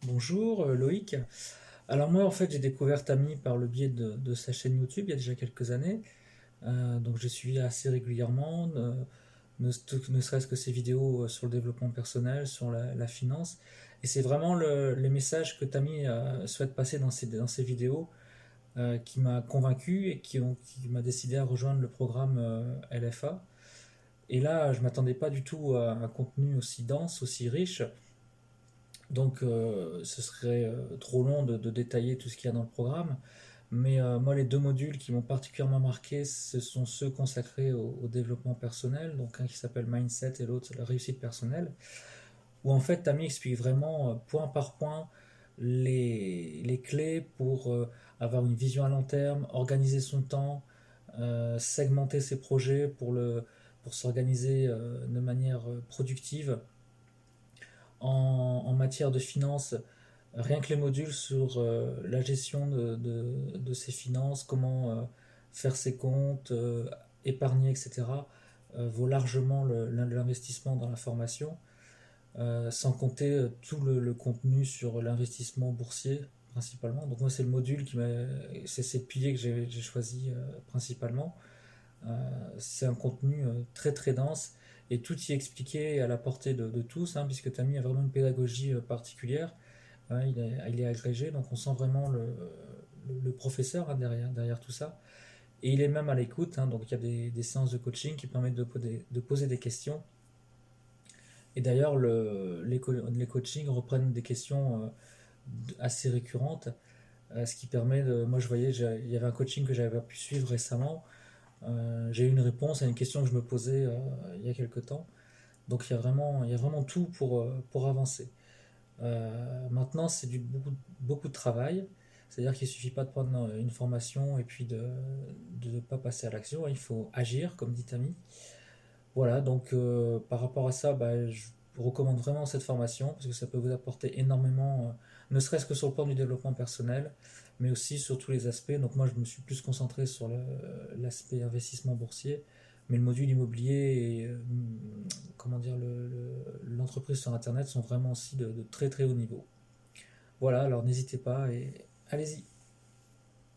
Bonjour Loïc. Alors moi en fait j'ai découvert Tammy par le biais de sa chaîne YouTube il y a déjà quelques années. Donc je suis assez régulièrement, ne serait-ce que ses vidéos sur le développement personnel, sur la finance. Et c'est vraiment les messages que Tammy souhaite passer dans ses vidéos qui m'a convaincu et qui m'a décidé à rejoindre le programme LFA. Et là je m'attendais pas du tout à un contenu aussi dense, aussi riche. Donc ce serait trop long de détailler tout ce qu'il y a dans le programme. Mais moi, les deux modules qui m'ont particulièrement marqué, ce sont ceux consacrés au développement personnel, donc un qui s'appelle Mindset et l'autre la réussite personnelle, où en fait Tammy explique vraiment point par point les clés pour avoir une vision à long terme, organiser son temps, segmenter ses projets pour s'organiser de manière productive en matière de finances. Rien que les modules sur la gestion de ses finances, comment faire ses comptes, épargner, etc., vaut largement l'investissement dans la formation, sans compter tout le contenu sur l'investissement boursier principalement. Donc moi c'est le module c'est le pilier que j'ai choisi principalement. C'est un contenu très très dense et tout y est expliqué à la portée de tous, hein, puisque Tammy a vraiment une pédagogie particulière. Ouais, il est agrégé, donc on sent vraiment le professeur, hein, derrière tout ça. Et il est même à l'écoute, hein, donc il y a des séances de coaching qui permettent de poser des questions. Et d'ailleurs, les coachings reprennent des questions assez récurrentes, ce qui permet de... Moi, je voyais, il y avait un coaching que j'avais pu suivre récemment. J'ai eu une réponse à une question que je me posais il y a quelque temps. Donc il y a vraiment tout pour avancer. Maintenant, c'est beaucoup de travail. C'est-à-dire qu'il ne suffit pas de prendre une formation et puis de ne pas passer à l'action. Il faut agir, comme dit Tammy. Voilà, donc par rapport à ça, bah, je vous recommande vraiment cette formation parce que ça peut vous apporter énormément, ne serait-ce que sur le plan du développement personnel, mais aussi sur tous les aspects. Donc moi, je me suis plus concentré sur l'aspect investissement boursier, mais le module immobilier et comment dire, l'entreprise sur Internet sont vraiment aussi de très très haut niveau. Voilà, alors n'hésitez pas et allez-y.